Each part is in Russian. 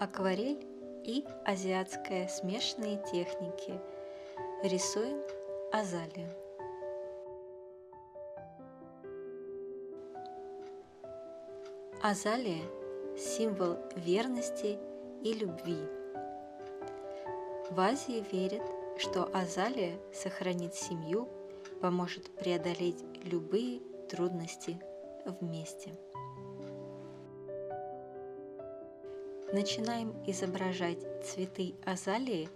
Акварель и азиатская смешанные техники. Рисуем азалию. Азалия – символ верности и любви. В Азии верят, что азалия сохранит семью, поможет преодолеть любые трудности вместе. Начинаем изображать цветы азалии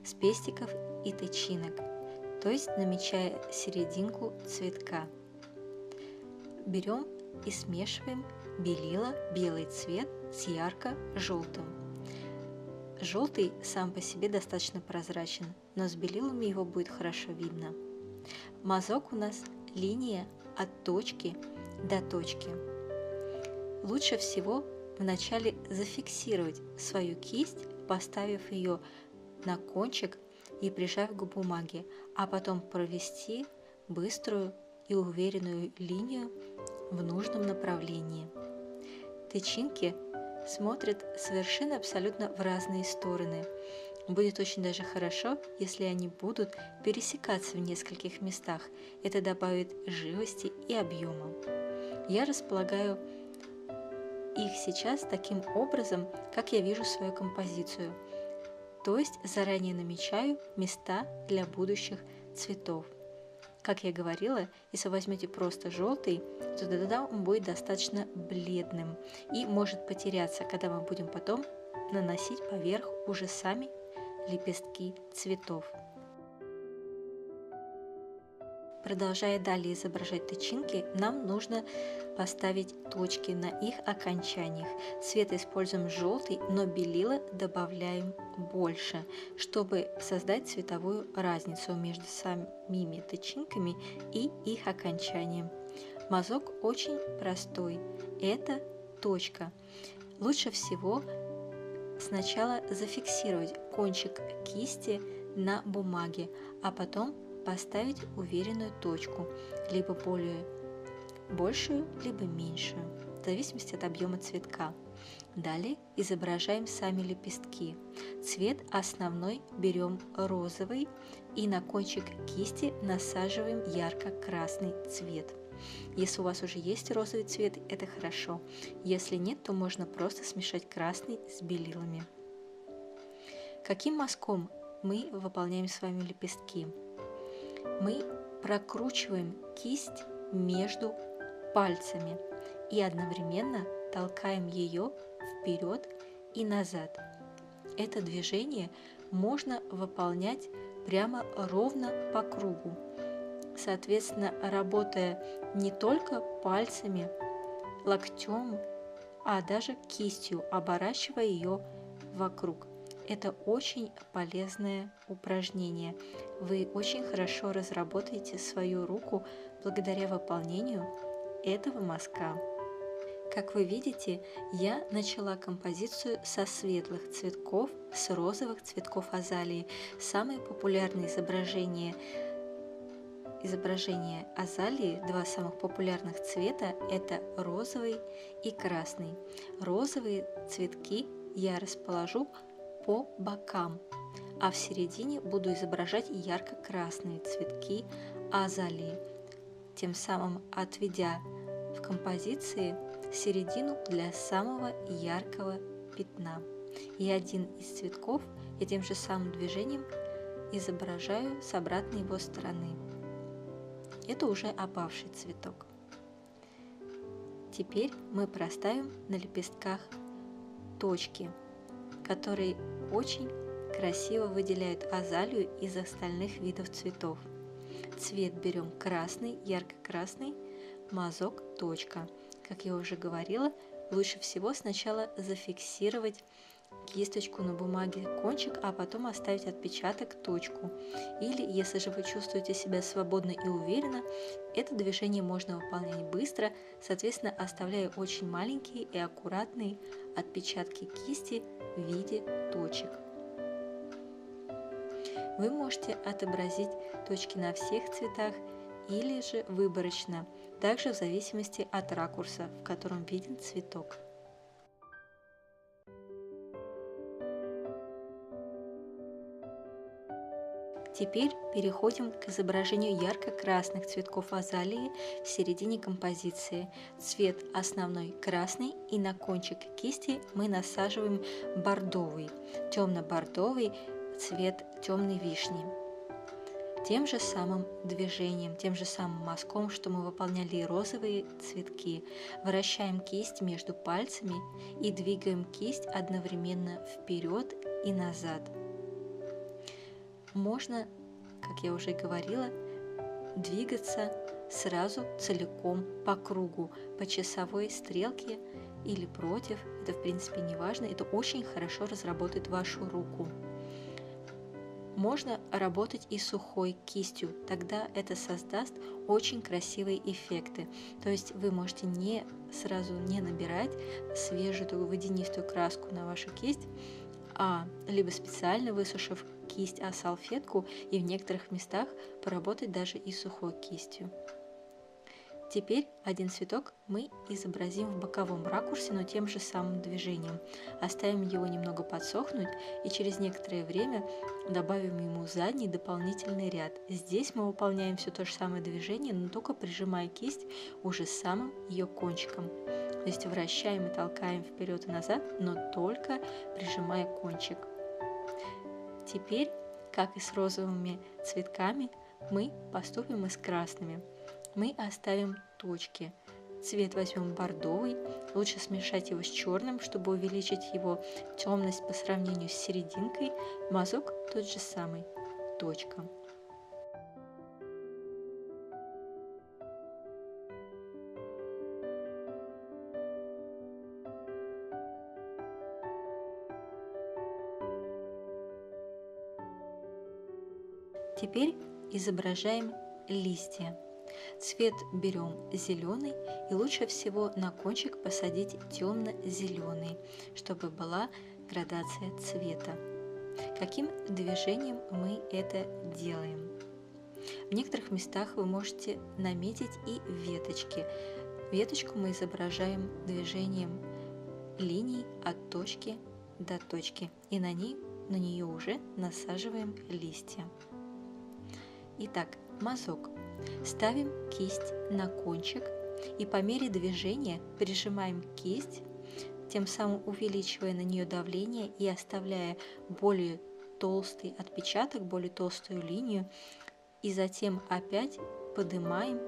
с пестиков и тычинок, то есть намечая серединку цветка. Берем и смешиваем белила, белый цвет с ярко-желтым. Желтый сам по себе достаточно прозрачен, но с белилами его будет хорошо видно. Мазок у нас линия от точки до точки. Лучше всего вначале зафиксировать свою кисть, поставив ее на кончик и прижав к бумаге, а потом провести быструю и уверенную линию в нужном направлении. Тычинки смотрят совершенно абсолютно в разные стороны. Будет очень даже хорошо, если они будут пересекаться в нескольких местах. Это добавит живости и объема. Я располагаю их сейчас таким образом, как я вижу свою композицию. То есть заранее намечаю места для будущих цветов. Как я говорила, если вы возьмете просто желтый, то тогда он будет достаточно бледным и может потеряться, когда мы будем потом наносить поверх уже сами лепестки цветов. Продолжая далее изображать тычинки, нам нужно поставить точки на их окончаниях. Цвет используем желтый, но белила добавляем больше, чтобы создать цветовую разницу между самими тычинками и их окончанием. Мазок очень простой. Это точка. Лучше всего сначала зафиксировать кончик кисти на бумаге, а потом поставить уверенную точку, либо более большую, либо меньшую, в зависимости от объема цветка. Далее изображаем сами лепестки. Цвет основной берем розовый и на кончик кисти насаживаем ярко-красный цвет. Если у вас уже есть розовый цвет, это хорошо. Если нет, то можно просто смешать красный с белилами. Каким мазком мы выполняем с вами лепестки? Мы прокручиваем кисть между пальцами и одновременно толкаем ее вперед и назад. Это движение можно выполнять прямо ровно по кругу, соответственно, работая не только пальцами, локтем, а даже кистью, оборачивая ее вокруг. Это очень полезное упражнение. Вы очень хорошо разработаете свою руку благодаря выполнению этого мазка. Как вы видите, я начала композицию со светлых цветков, с розовых цветков азалии. Самые популярные изображения азалии, два самых популярных цвета, это розовый и красный. Розовые цветки я расположу по бокам, а в середине буду изображать ярко-красные цветки азалии, тем самым отведя в композиции середину для самого яркого пятна. И один из цветков я тем же самым движением изображаю с обратной его стороны. Это уже опавший цветок. Теперь мы проставим на лепестках точки, которые очень красиво выделяют азалию из остальных видов цветов. Цвет берем красный, ярко-красный, мазок точка. Как я уже говорила, лучше всего сначала зафиксировать кисточку на бумаге кончик, а потом оставить отпечаток точку. Или, если же вы чувствуете себя свободно и уверенно, это движение можно выполнять быстро, соответственно, оставляя очень маленькие и аккуратные отпечатки кисти в виде точек. Вы можете отобразить точки на всех цветах или же выборочно, также в зависимости от ракурса, в котором виден цветок. Теперь переходим к изображению ярко-красных цветков азалии в середине композиции. Цвет основной красный, и на кончик кисти мы насаживаем бордовый, темно-бордовый цвет темной вишни. Тем же самым движением, тем же самым мазком, что мы выполняли розовые цветки, вращаем кисть между пальцами и двигаем кисть одновременно вперед и назад. Можно, как я уже говорила, двигаться сразу целиком по кругу, по часовой стрелке или против. Это в принципе не важно, это очень хорошо разработает вашу руку. Можно работать и сухой кистью, тогда это создаст очень красивые эффекты. То есть вы можете сразу не набирать свежую такую водянистую краску на вашу кисть, а либо специально высушив кисть о салфетку и в некоторых местах поработать даже и сухой кистью. Теперь один цветок мы изобразим в боковом ракурсе, но тем же самым движением. Оставим его немного подсохнуть и через некоторое время добавим ему задний дополнительный ряд. Здесь мы выполняем все то же самое движение, но только прижимая кисть уже самым ее кончиком. То есть вращаем и толкаем вперед и назад, но только прижимая кончик. Теперь, как и с розовыми цветками, мы поступим и с красными. Мы оставим точки. Цвет возьмем бордовый, лучше смешать его с черным, чтобы увеличить его темность по сравнению с серединкой. Мазок тот же самый, точка. Теперь изображаем листья. Цвет берем зеленый, и лучше всего на кончик посадить темно-зеленый, чтобы была градация цвета. Каким движением мы это делаем? В некоторых местах вы можете наметить и веточки. Веточку мы изображаем движением линий от точки до точки, и на нее уже насаживаем листья. Итак, мазок. Ставим кисть на кончик и по мере движения прижимаем кисть, тем самым увеличивая на нее давление и оставляя более толстый отпечаток, более толстую линию, и затем опять поднимаем,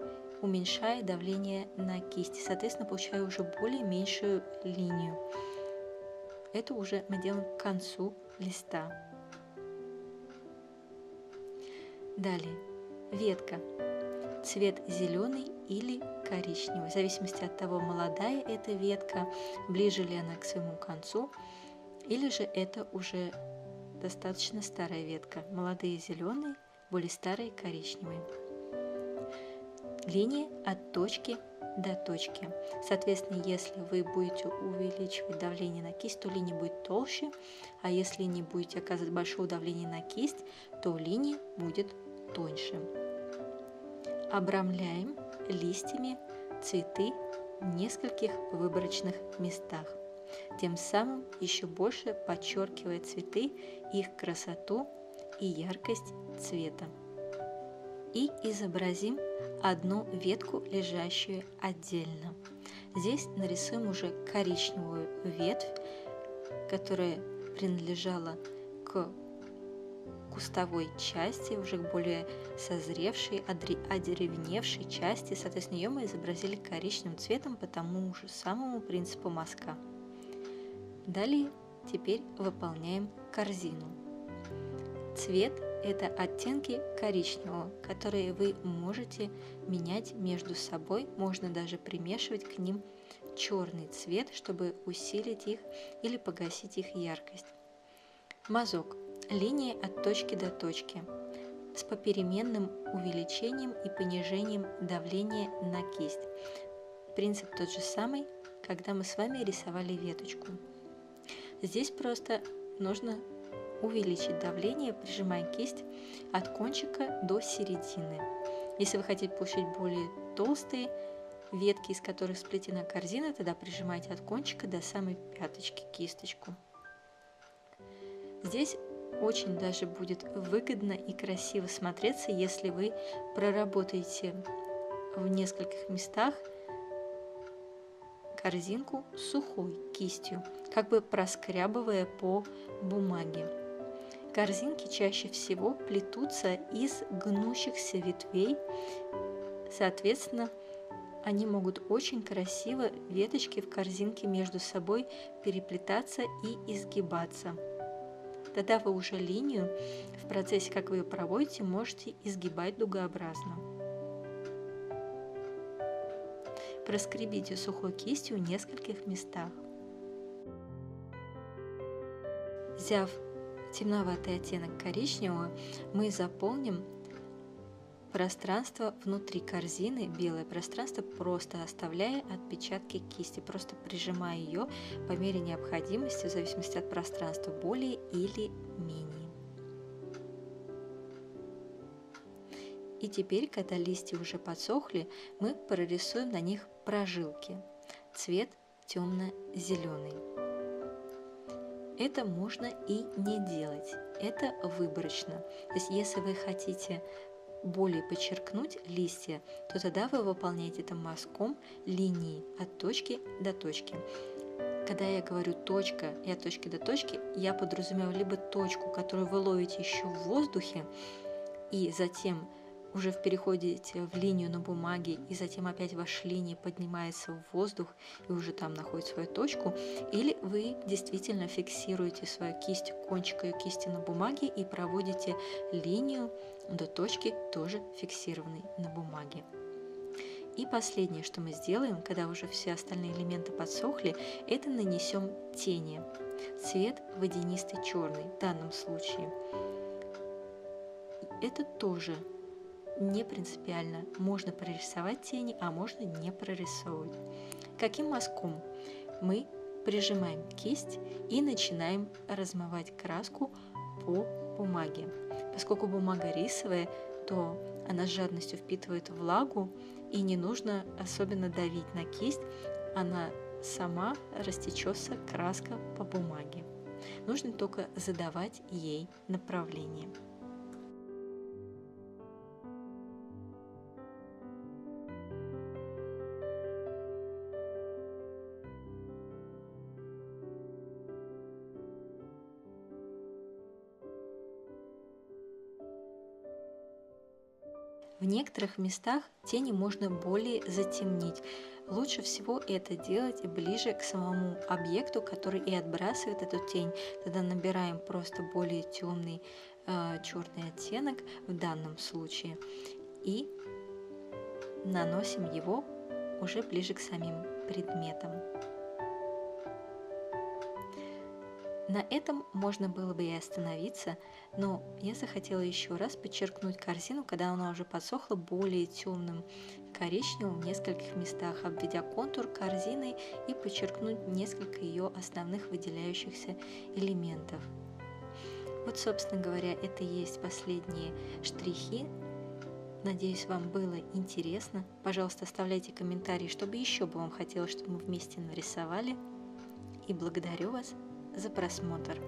уменьшая давление на кисть, соответственно, получая уже более меньшую линию. Это уже мы делаем к концу листа. Далее, ветка. Цвет зеленый или коричневый, в зависимости от того, молодая эта ветка, ближе ли она к своему концу, или же это уже достаточно старая ветка. Молодые зеленые, более старые коричневые. Линия от точки до точки. Соответственно, если вы будете увеличивать давление на кисть, то линия будет толще, а если не будете оказывать большого давления на кисть, то линия будет тоньше. Обрамляем листьями цветы в нескольких выборочных местах, тем самым еще больше подчеркивая цветы, их красоту и яркость цвета. И изобразим одну ветку, лежащую отдельно. Здесь нарисуем уже коричневую ветвь, которая принадлежала к кустовой части, уже к более созревшей, одеревневшей части. Соответственно, ее мы изобразили коричневым цветом по тому же самому принципу мазка. Далее теперь выполняем корзину. Цвет – это оттенки коричневого, которые вы можете менять между собой, можно даже примешивать к ним черный цвет, чтобы усилить их или погасить их яркость. Мазок. Линия от точки до точки с попеременным увеличением и понижением давления на кисть. Принцип тот же самый, когда мы с вами рисовали веточку. Здесь просто нужно увеличить давление, прижимая кисть от кончика до середины. Если вы хотите получить более толстые ветки, из которых сплетена корзина, тогда прижимайте от кончика до самой пяточки кисточку. Здесь очень даже будет выгодно и красиво смотреться, если вы проработаете в нескольких местах корзинку сухой кистью, как бы проскрябывая по бумаге. Корзинки чаще всего плетутся из гнущихся ветвей, соответственно, они могут очень красиво, веточки в корзинке между собой переплетаться и изгибаться. Тогда вы уже линию в процессе, как вы ее проводите, можете изгибать дугообразно. Проскребите сухой кистью в нескольких местах. Взяв темноватый оттенок коричневого, мы заполним пространство внутри корзины, белое пространство, просто оставляя отпечатки кисти, просто прижимая ее по мере необходимости, в зависимости от пространства, более или менее. И теперь, когда листья уже подсохли, мы прорисуем на них прожилки. Цвет темно-зеленый. Это можно и не делать, это выборочно. То есть, если вы хотите более подчеркнуть листья, то тогда вы выполняете это мазком линии от точки до точки. Когда я говорю точка и от точки до точки, я подразумеваю либо точку, которую вы ловите еще в воздухе, и затем уже переходите в линию на бумаге, и затем опять ваша линия поднимается в воздух и уже там находит свою точку, или вы действительно фиксируете свою кисть, кончик ее кисти на бумаге и проводите линию до точки, тоже фиксированной на бумаге. И последнее, что мы сделаем, когда уже все остальные элементы подсохли, это нанесем тени. Цвет водянистый черный в данном случае. Это тоже не принципиально. Можно прорисовать тени, а можно не прорисовывать. Каким мазком? Мы прижимаем кисть и начинаем размывать краску по бумаге. Поскольку бумага рисовая, то она с жадностью впитывает влагу, и не нужно особенно давить на кисть, она сама растечется, краска по бумаге. Нужно только задавать ей направление. В некоторых местах тени можно более затемнить. Лучше всего это делать ближе к самому объекту, который и отбрасывает эту тень. Тогда набираем просто более темный черный оттенок в данном случае и наносим его уже ближе к самим предметам. На этом можно было бы и остановиться, но я захотела еще раз подчеркнуть картину, когда она уже подсохла, более темным коричневым в нескольких местах, обведя контур корзины и подчеркнуть несколько ее основных выделяющихся элементов. Вот, собственно говоря, это и есть последние штрихи. Надеюсь, вам было интересно. Пожалуйста, оставляйте комментарии, чтобы еще бы вам хотелось, чтобы мы вместе нарисовали. И благодарю вас за просмотр.